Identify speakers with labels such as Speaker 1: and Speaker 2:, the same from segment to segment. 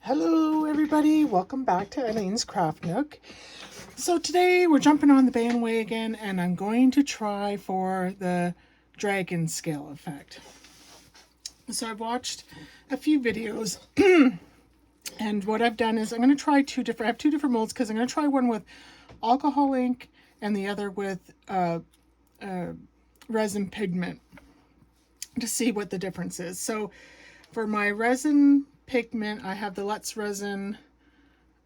Speaker 1: Hello everybody, welcome back to Eileen's Craft Nook. So today we're jumping on the bandwagon and I'm going to try for the dragon scale effect. So I've watched a few videos and what I've done is I'm going to try I have two different molds because I'm going to try one with alcohol ink and the other with resin pigment to see what the difference is. So for my resin pigment, I have the Let's Resin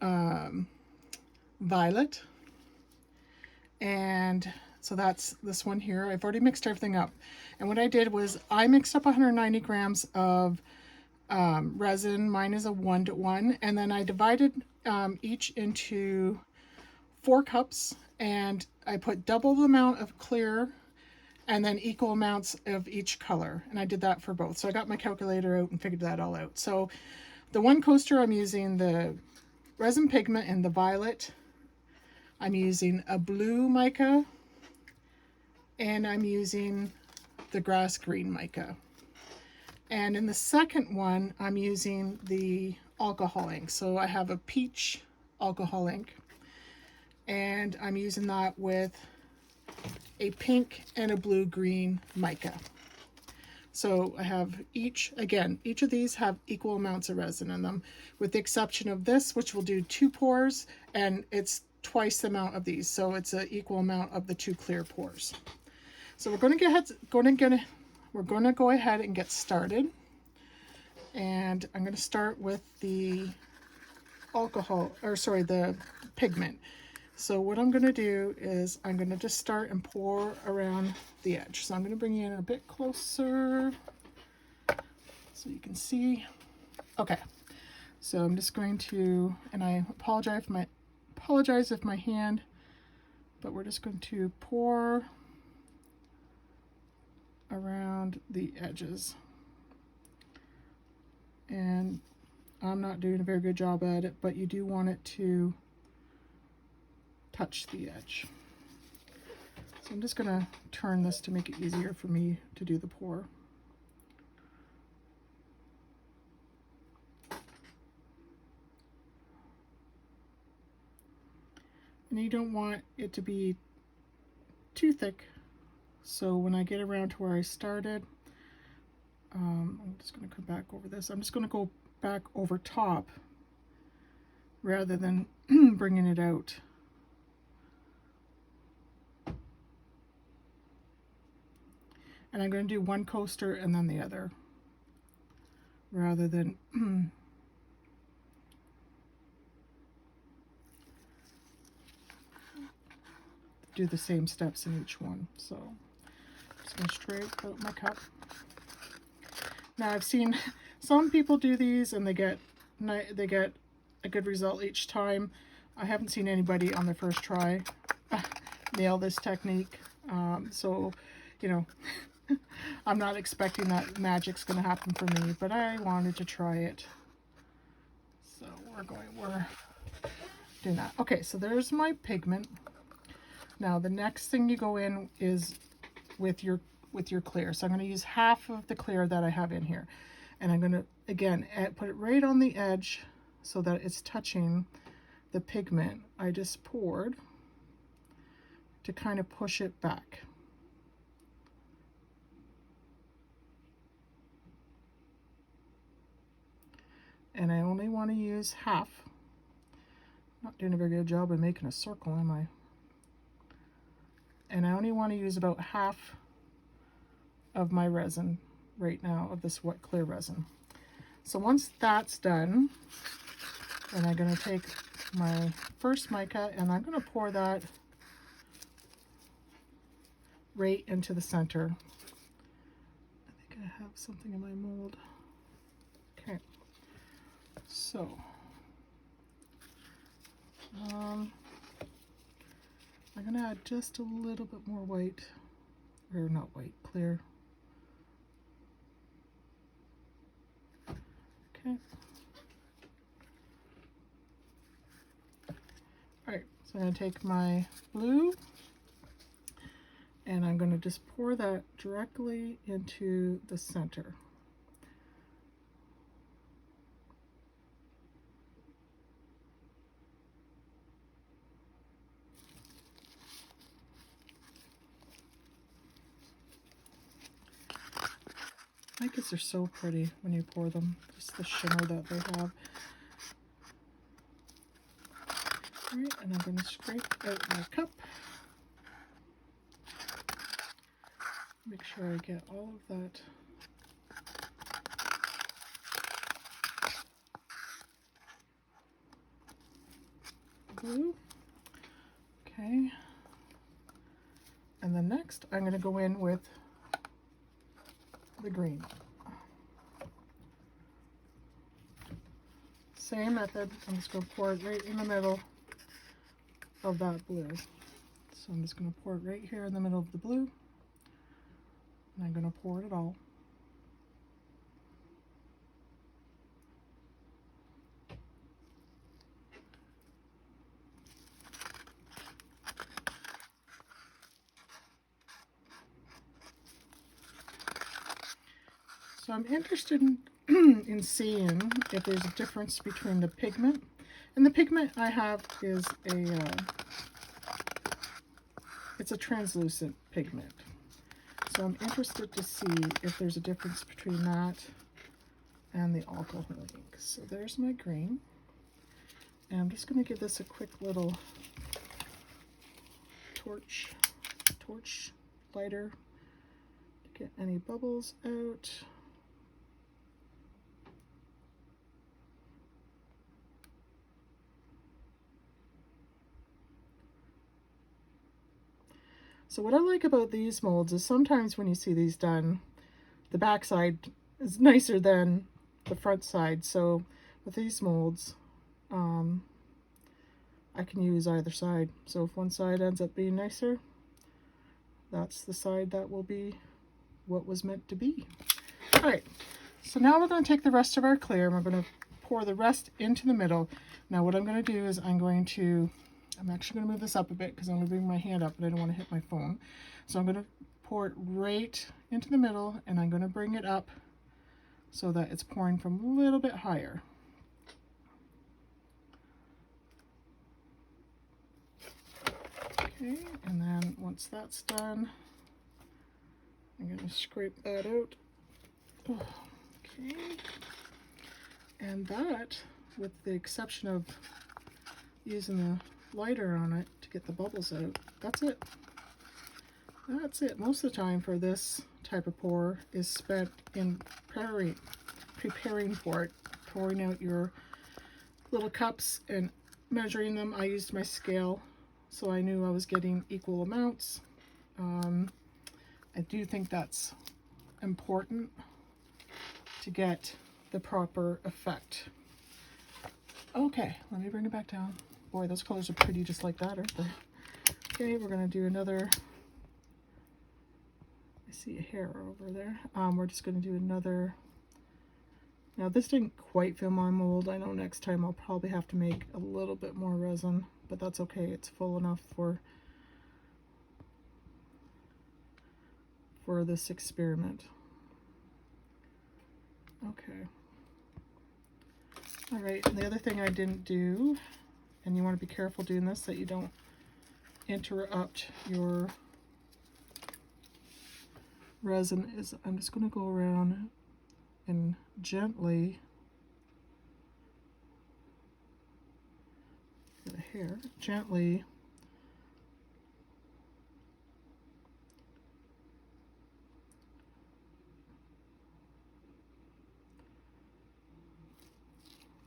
Speaker 1: Violet. And so that's this one here. I've already mixed everything up. And what I did was I mixed up 190 grams of resin. Mine is a 1-to-1. And then I divided each into 4 cups. And I put double the amount of clear and then equal amounts of each color. And I did that for both. So I got my calculator out and figured that all out. So the one coaster, I'm using the resin pigment in the violet. I'm using a blue mica. And I'm using the grass green mica. And in the second one, I'm using the alcohol ink. So I have a peach alcohol ink. And I'm using that with a pink and a blue-green mica. So I have each of these have equal amounts of resin in them, with the exception of this, which will do 2 pours, and it's twice the amount of these. So it's an equal amount of the 2 clear pours. So we're going to go ahead and get started. And I'm going to start with the the pigment. So what I'm going to do is I'm going to just start and pour around the edge. So I'm going to bring you in a bit closer so you can see. Okay, so I'm just going to, and I apologize if my hand, but we're just going to pour around the edges. And I'm not doing a very good job at it, but you do want it to touch the edge. So I'm just going to turn this to make it easier for me to do the pour. And you don't want it to be too thick. So when I get around to where I started, I'm just going to come back over this. I'm just going to go back over top rather than bringing it out. And I'm going to do one coaster and then the other, rather than do the same steps in each one. So I'm just going to straight out my cup. Now I've seen some people do these and they get a good result each time. I haven't seen anybody on their first try nail this technique. So, you know, I'm not expecting that magic's going to happen for me, but I wanted to try it. So we're doing that. Okay, so there's my pigment. Now the next thing you go in is with your clear. So I'm going to use half of the clear that I have in here. And I'm going to, again, put it right on the edge so that it's touching the pigment I just poured to kind of push it back. And I only want to use half. Not doing a very good job of making a circle, am I? And I only want to use about half of my resin right now, of this wet clear resin. So once that's done, then I'm going to take my first mica and I'm going to pour that right into the center. I think I have something in my mold. Okay. So, I'm going to add just a little bit more white, or not white, clear. Okay. Alright, so I'm going to take my blue and I'm going to just pour that directly into the center. Micas are so pretty when you pour them, just the shimmer that they have. All right, and I'm going to scrape out my cup. Make sure I get all of that blue. Okay. And then next, I'm going to go in with the green. Same method. I'm just going to pour it right in the middle of that blue. So I'm just going to pour it right here in the middle of the blue. And I'm going to pour it all. So I'm interested in seeing if there's a difference between the pigment. And the pigment I have is it's a translucent pigment. So I'm interested to see if there's a difference between that and the alcohol ink. So there's my green. And I'm just going to give this a quick little torch lighter to get any bubbles out. So what I like about these molds is sometimes when you see these done, the back side is nicer than the front side. So with these molds, I can use either side. So if one side ends up being nicer, that's the side that will be what was meant to be. All right, so now we're going to take the rest of our clear and we're going to pour the rest into the middle. Now what I'm going to do is I'm actually going to move this up a bit because I'm going to bring my hand up and I don't want to hit my phone. So I'm going to pour it right into the middle and I'm going to bring it up so that it's pouring from a little bit higher. Okay, and then once that's done, I'm going to scrape that out. Okay, and that, with the exception of using the lighter on it to get the bubbles out, that's it. That's it. Most of the time for this type of pour is spent in preparing for it, pouring out your little cups and measuring them. I used my scale, so I knew I was getting equal amounts. I do think that's important to get the proper effect. Okay, let me bring it back down. Boy, those colors are pretty just like that, aren't they? Okay, we're going to do another. I see a hair over there. We're just going to do another. Now, this didn't quite fill my mold. I know next time I'll probably have to make a little bit more resin, but that's okay. It's full enough for this experiment. Okay. All right, and the other thing I didn't do, and you want to be careful doing this, that you don't interrupt your resin, is I'm just going to go around and gently, get a hair, gently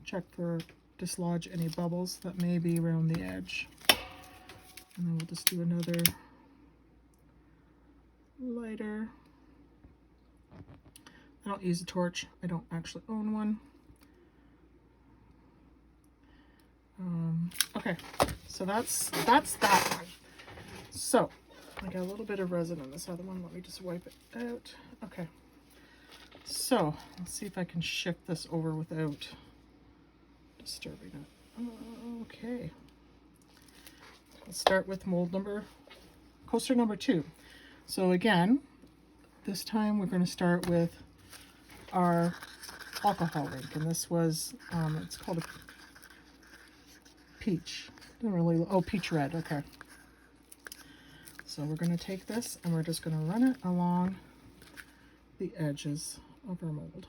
Speaker 1: check for dislodge any bubbles that may be around the edge. And then we'll just do another lighter. I don't use a torch. I don't actually own one. Okay, so that's that one. So I got a little bit of resin on this other one. Let me just wipe it out. Okay, so let's see if I can shift this over without disturbing it. Okay, let's start with coaster number 2. So again, this time we're going to start with our alcohol ink, and this was it's called a peach. Peach red. Okay, so we're going to take this and we're just going to run it along the edges of our mold.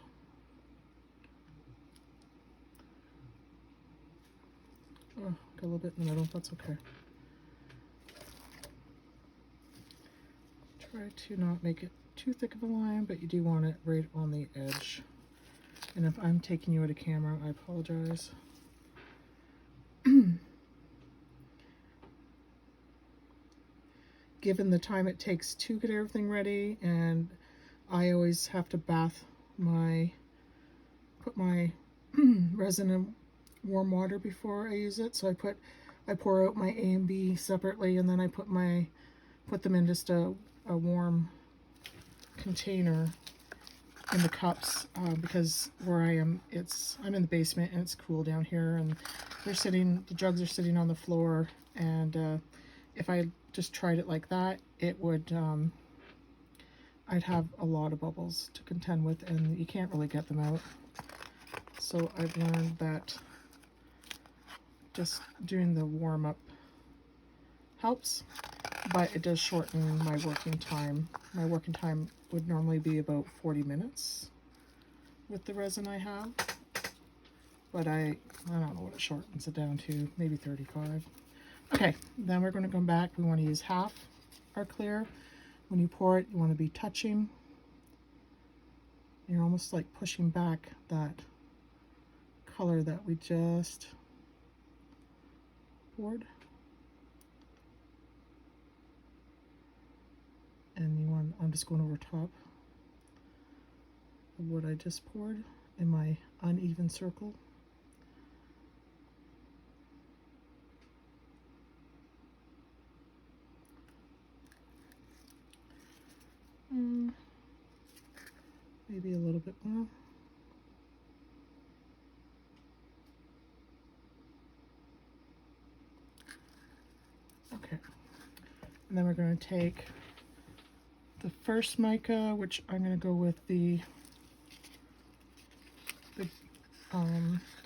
Speaker 1: Oh, got a little bit in the middle, that's okay. Try to not make it too thick of a line, but you do want it right on the edge. And if I'm taking you out of camera, I apologize. Given the time it takes to get everything ready, and I always have to put my resin in warm water before I use it. So I pour out my A and B separately, and then I put them in just a warm container in the cups, because where I am, I'm in the basement and it's cool down here, and the jugs are sitting on the floor, and if I just tried it like that, it would, I'd have a lot of bubbles to contend with, and you can't really get them out. So I've learned that just doing the warm-up helps, but it does shorten my working time. My working time would normally be about 40 minutes with the resin I have, but I don't know what it shortens it down to, maybe 35. Okay, then we're going to come back. We want to use half our clear. When you pour it, you want to be touching. You're almost like pushing back that color that we just poured. And I'm just going over top of what I just poured in my uneven circle. Maybe a little bit more. Okay, and then we're going to take the first mica, which I'm going to go with the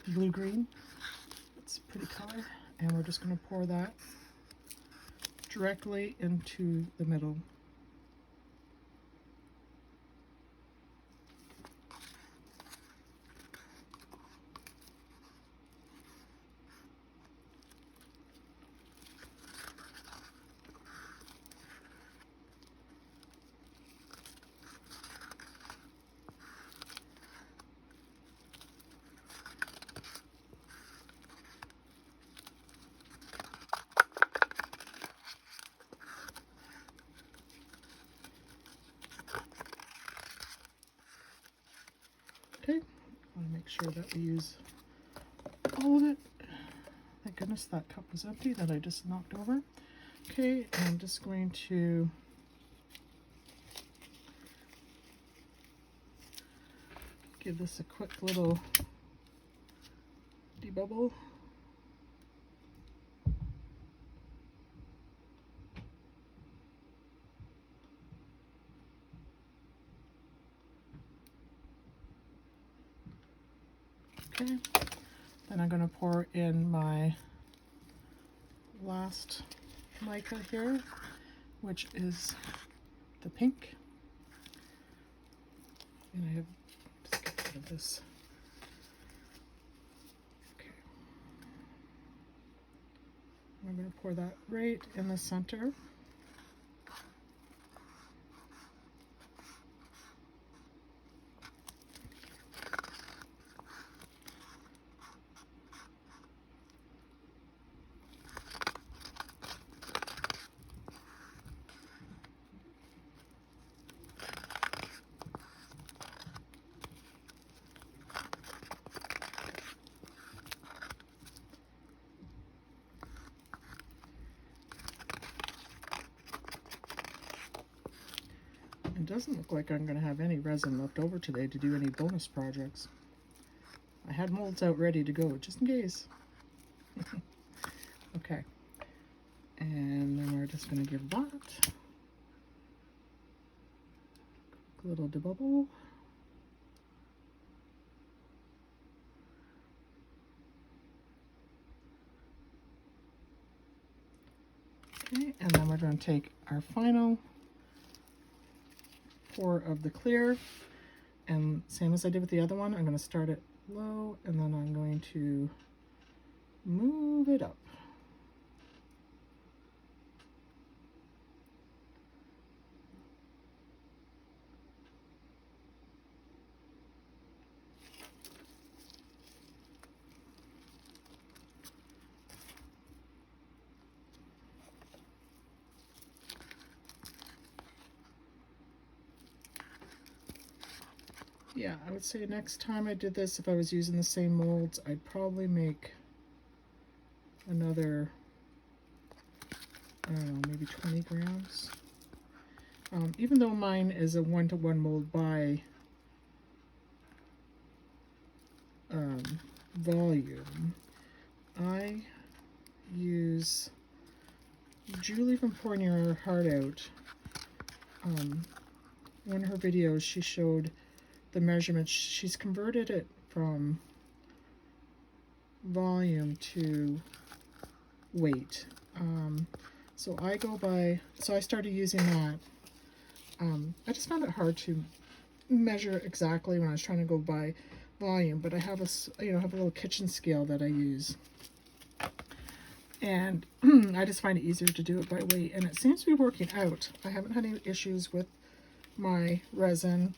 Speaker 1: blue-green. It's a pretty color, and we're just going to pour that directly into the middle. Okay, I want to make sure that we use all of it. Thank goodness that cup was empty that I just knocked over. Okay, I'm just going to give this a quick little debubble. Okay, then I'm going to pour in my last mica here, which is the pink. And I have just get rid of this. Okay, I'm going to pour that right in the center. It doesn't look like I'm going to have any resin left over today to do any bonus projects. I had molds out ready to go, just in case. Okay. And then we're just going to give that a little debubble. Okay, and then we're going to take our final pour of the clear, And same as I did with the other one, I'm going to start it low and then I'm going to move it up. Yeah, I would say next time I did this, if I was using the same molds, I'd probably make another, I don't know, maybe 20 grams. Even though mine is a 1-to-1 mold by volume, I use Julie from Pouring Your Heart Out. One of her videos, she showed the measurements. She's converted it from volume to weight. So I go by, so I started using that. I just found it hard to measure exactly when I was trying to go by volume, but I have have a little kitchen scale that I use. And I just find it easier to do it by weight, and it seems to be working out. I haven't had any issues with my resin.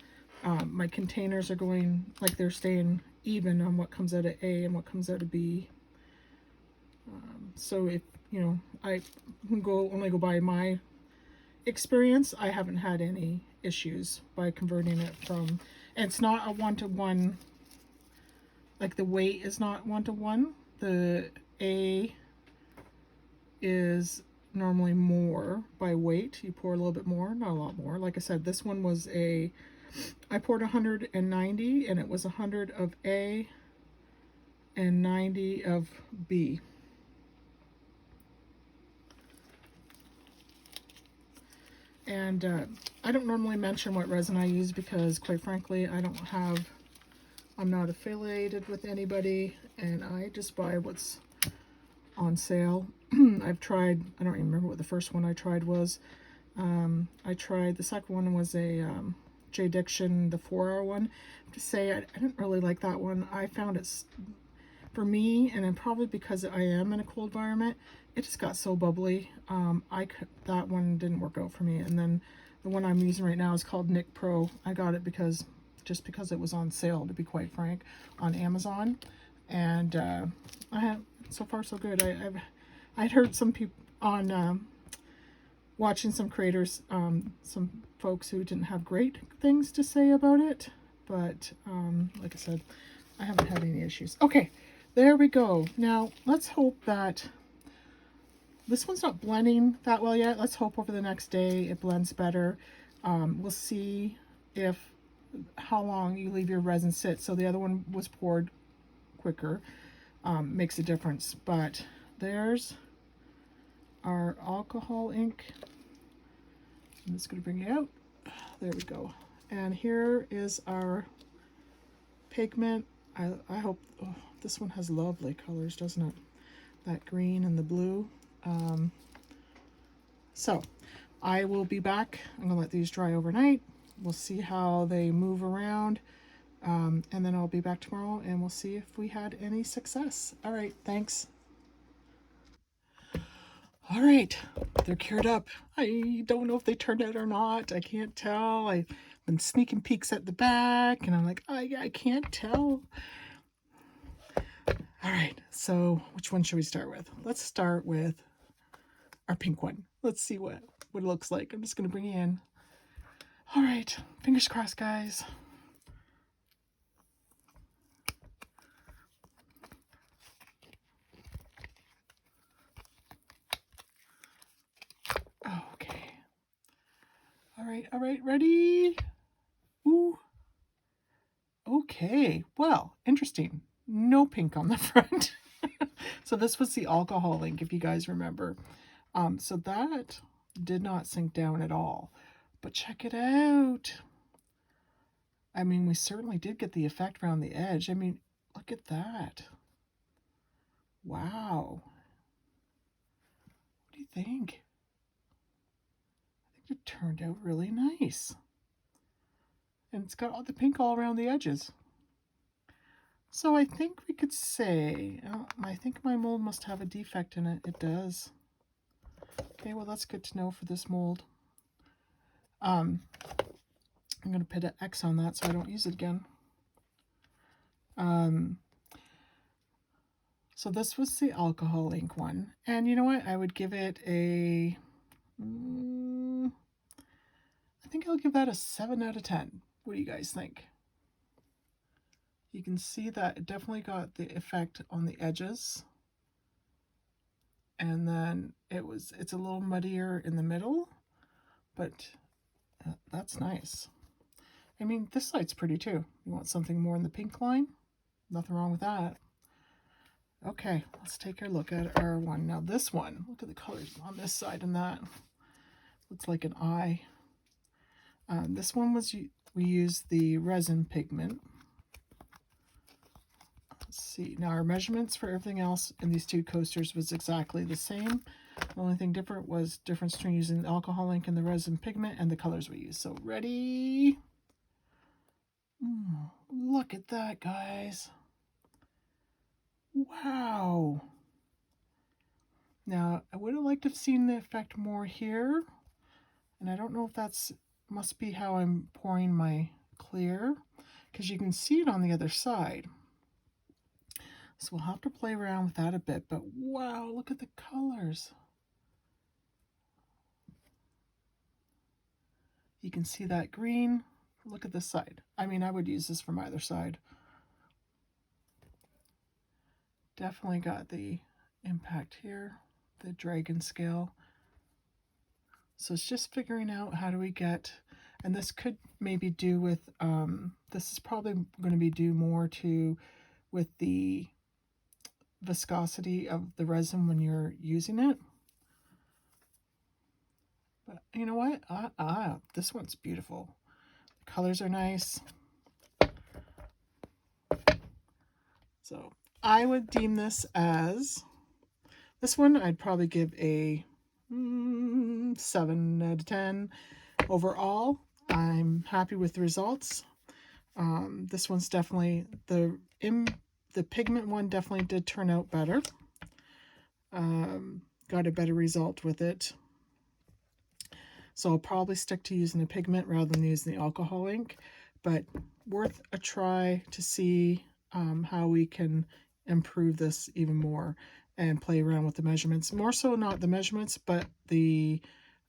Speaker 1: My containers are going, like they're staying even on what comes out of A and what comes out of B. So if, I only go by my experience, I haven't had any issues by converting it from, and it's not a 1-to-1, like the weight is not 1-to-1. The A is normally more by weight. You pour a little bit more, not a lot more. Like I said, this one was I poured 190 and it was 100 of A and 90 of B. And I don't normally mention what resin I use because, quite frankly, I'm not affiliated with anybody, and I just buy what's on sale. I've tried, I don't remember what the first one I tried was. The second one was a J. Diction, the 4-hour one. I have to say, I didn't really like that one. I found it's, for me, and then probably because I am in a cold environment, it just got so bubbly. That one didn't work out for me. And then the one I'm using right now is called Nick Pro. I got it just because it was on sale, to be quite frank, on Amazon. And I have, so far so good. I'd heard some people on watching some creators, some folks who didn't have great things to say about it, but like I said, I haven't had any issues. Okay, there we go. Now let's hope that this one's not blending that well yet. Let's hope over the next day it blends better. We'll see how long you leave your resin sit. So the other one was poured quicker, makes a difference. But there's our alcohol ink. I'm just going to bring it out. There we go. And here is our pigment. I hope, this one has lovely colors, doesn't it? That green and the blue. So I will be back. I'm going to let these dry overnight. We'll see how they move around. And then I'll be back tomorrow and we'll see if we had any success. All right, thanks. All right, they're cured up. I don't know if they turned out or not. I can't tell. I've been sneaking peeks at the back and I'm like, I can't tell. All right, so which one should we start with? Let's start with our pink one. Let's see what it looks like. I'm just going to bring it in. All right, fingers crossed, guys. Okay. All right, ready? Ooh. Okay, well, interesting. No pink on the front. So this was the alcohol ink, if you guys remember. So that did not sink down at all. But check it out. I mean, we certainly did get the effect around the edge. I mean, look at that. Wow. What do you think? I think it turned out really nice. And it's got all the pink all around the edges. So I think we could say, I think my mold must have a defect in it. It does. Okay, well that's good to know for this mold. I'm going to put an X on that so I don't use it again. So this was the alcohol ink one. And you know what? I would give it a... I think I'll give that a 7 out of 10. What do you guys think? You can see that it definitely got the effect on the edges. And then it's a little muddier in the middle, but that's nice. I mean, this side's pretty too. You want something more in the pink line? Nothing wrong with that. Okay, let's take a look at our one. Now this one, look at the colors on this side and that. Looks like an eye. This one we used the resin pigment. Let's see. Now our measurements for everything else in these two coasters was exactly the same. The only thing different was difference between using the alcohol ink and the resin pigment and the colors we used. So ready? Look at that, guys. Wow. Now, I would have liked to have seen the effect more here. And I don't know if that's must be how I'm pouring my clear, because you can see it on the other side. So we'll have to play around with that a bit, but wow, look at the colors. You can see that green. Look at this side. I mean, I would use this from either side. Definitely got the impact here, the dragon scale. So it's just figuring out how do we get, and this could maybe do with, this is probably going to be due more to with the viscosity of the resin when you're using it. But you know what? This one's beautiful. The colors are nice. So I would deem this as, this one I'd probably give a 7 out of 10. Overall, I'm happy with the results. This one's definitely, the pigment one definitely did turn out better. Got a better result with it. So I'll probably stick to using the pigment rather than using the alcohol ink, but worth a try to see how we can improve this even more and play around with the measurements. More so not the measurements, but the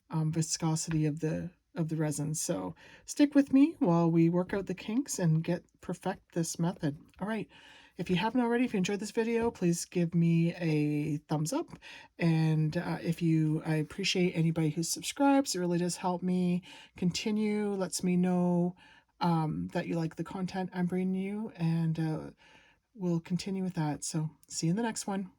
Speaker 1: viscosity of the resin. So stick with me while we work out the kinks and perfect this method. All right. If you haven't already, if you enjoyed this video, please give me a thumbs up. And I appreciate anybody who subscribes. It really does help me continue, lets me know that you like the content I'm bringing you, and we'll continue with that. So see you in the next one.